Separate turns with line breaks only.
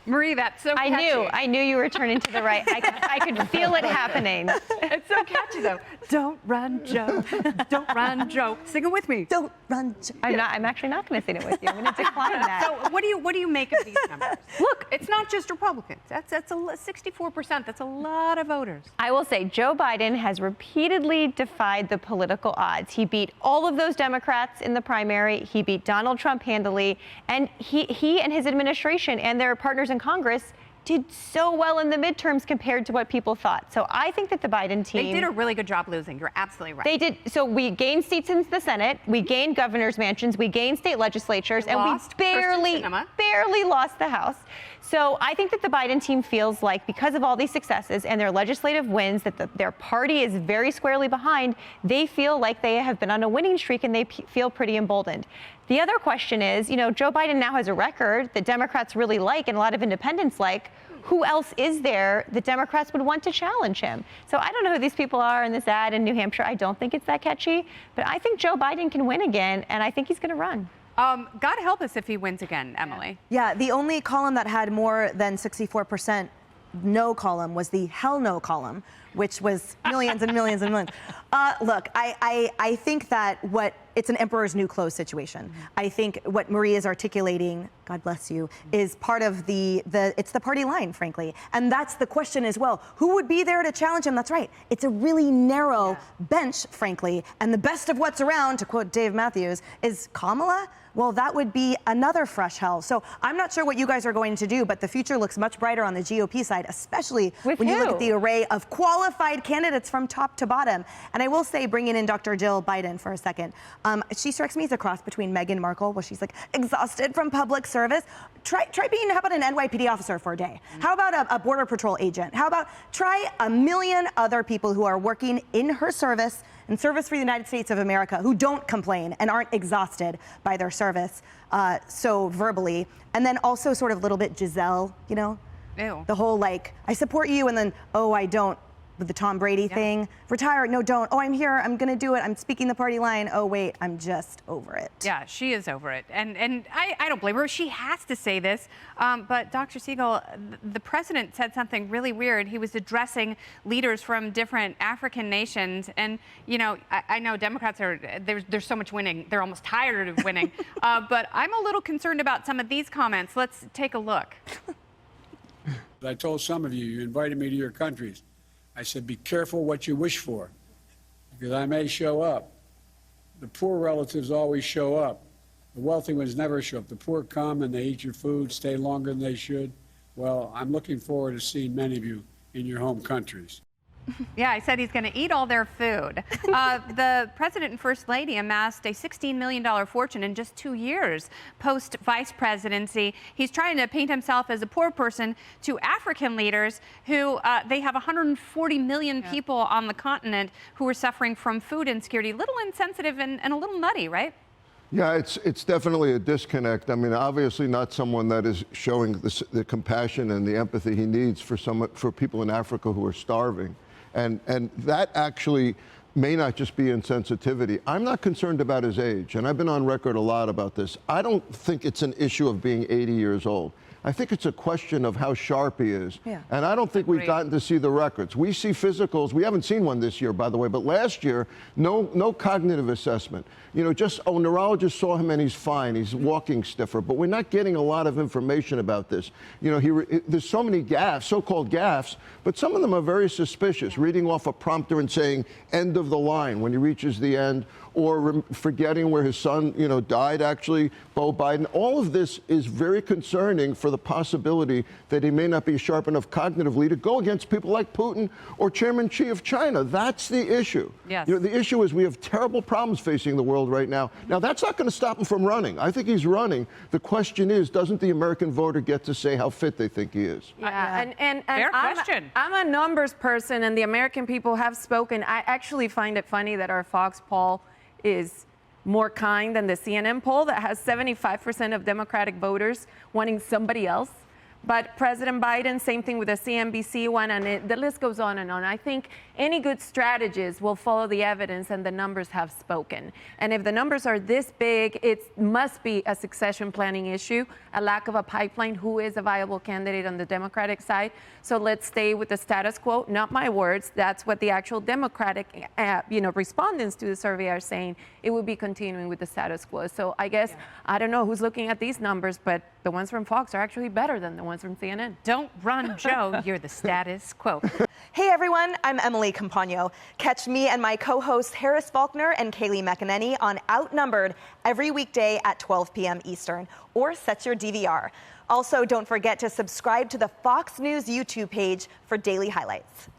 Marie, that's so catchy.
I knew you were turning to the right. I could feel it happening.
It's so catchy, though. Don't run, Joe. Don't run, Joe. Sing it with me.
Don't run, Joe.
I'm actually not going to sing it with you. I'm going to decline that.
So what do you make of these numbers? Look, it's not just Republicans. That's 64%. That's a lot of voters.
I will say Joe Biden has repeatedly defied the political odds. He beat all of those Democrats in the primary. He beat Donald Trump handily. And he and his administration and their partners in Congress did so well in the midterms compared to what people thought. So I think that the Biden team...
They did a really good job losing. You're absolutely right.
They did. So we gained seats in the Senate, we gained governor's mansions, we gained state legislatures, and we barely lost the House. So I think that the Biden team feels like because of all these successes and their legislative wins that their party is very squarely behind, they feel like they have been on a winning streak and they feel pretty emboldened. The other question is, Joe Biden now has a record that Democrats really like and a lot of independents like. Who else is there that Democrats would want to challenge him? So I don't know who these people are in this ad in New Hampshire. I don't think it's that catchy, but I think Joe Biden can win again, and I think he's going to run.
God help us if he wins again, Emily.
Yeah, the only column that had more than 64% no column was the hell no column, which was millions and millions and millions. Look, I think that it's an emperor's new clothes situation. Mm-hmm. I think what Marie is articulating, God bless you, is part of it's the party line, frankly. And that's the question as well. Who would be there to challenge him? That's right. It's a really narrow bench, frankly. And the best of what's around, to quote Dave Matthews, is Kamala. Well, that would be another fresh hell. So I'm not sure what you guys are going to do, but the future looks much brighter on the GOP side, especially when you look at the array of qualified candidates from top to bottom. And I will say, bringing in Dr. Jill Biden for a second, she strikes me as a cross between Meghan Markle, where she's like exhausted from public service. Try being, how about an NYPD officer for a day? How about a Border Patrol agent? How about try a million other people who are working in her service and service for the United States of America who don't complain and aren't exhausted by their service so verbally. And then also sort of a little bit Giselle,
Ew.
The whole like, I support you, and then, oh, I don't. With the Tom Brady thing. Retire. No, don't. Oh, I'm here. I'm going to do it. I'm speaking the party line. Oh, wait, I'm just over it.
Yeah, she is over it. And I don't blame her. She has to say this. But Dr. Siegel, the president said something really weird. He was addressing leaders from different African nations. And, I know Democrats there's so much winning. They're almost tired of winning. But I'm a little concerned about some of these comments. Let's take a look.
I told some of you, you invited me to your countries. I said, be careful what you wish for, because I may show up. The poor relatives always show up. The wealthy ones never show up. The poor come and they eat your food, stay longer than they should. Well, I'm looking forward to seeing many of you in your home countries.
Yeah, I said he's going to eat all their food. The president and first lady amassed a $16 million fortune in just 2 years post-vice presidency. He's trying to paint himself as a poor person to African leaders who they have 140 million people on the continent who are suffering from food insecurity. A little insensitive and a little nutty, right?
Yeah, it's definitely a disconnect. I mean, obviously not someone that is showing the compassion and the empathy he needs for people in Africa who are starving. And that actually may not just be insensitivity. I'm not concerned about his age, and I've been on record a lot about this. I don't think it's an issue of being 80 years old. I think it's a question of how sharp he is. Yeah. And I don't think we've gotten to see the records. We see physicals. We haven't seen one this year, by the way, but last year, no cognitive assessment. Just, neurologist saw him and he's fine. He's walking stiffer. But we're not getting a lot of information about this. There's so many gaffes, so-called gaffes, but some of them are very suspicious. Reading off a prompter and saying, end of the line when he reaches the end, or forgetting where his son, died, actually, Beau Biden. All of this is very concerning for the possibility that he may not be sharp enough cognitively to go against people like Putin or Chairman Xi of China. That's the issue.
Yes.
The issue is we have terrible problems facing the world right now. Now, that's not going to stop him from running. I think he's running. The question is, doesn't the American voter get to say how fit they think he is?
Yeah, and
fair question.
I'm a numbers person, and the American people have spoken. I actually find it funny that our Fox poll is more kind than the CNN poll that has 75% of Democratic voters wanting somebody else But President Biden, same thing with the CNBC one, and the list goes on and on. I think any good strategist will follow the evidence, and the numbers have spoken. And if the numbers are this big, it must be a succession planning issue, a lack of a pipeline. Who is a viable candidate on the Democratic side? So let's stay with the status quo. Not my words. That's what the actual Democratic, respondents to the survey are saying. It would be continuing with the status quo. So I guess I don't know who's looking at these numbers, but the ones from Fox are actually better than the ones from CNN.
Don't run, Joe. You're the status quo.
Hey everyone, I'm Emily Campagno. Catch me and my co-hosts Harris Faulkner and Kaylee McEnany on Outnumbered every weekday at 12 p.m. Eastern, or set your DVR. Also, don't forget to subscribe to the Fox News YouTube page for daily highlights.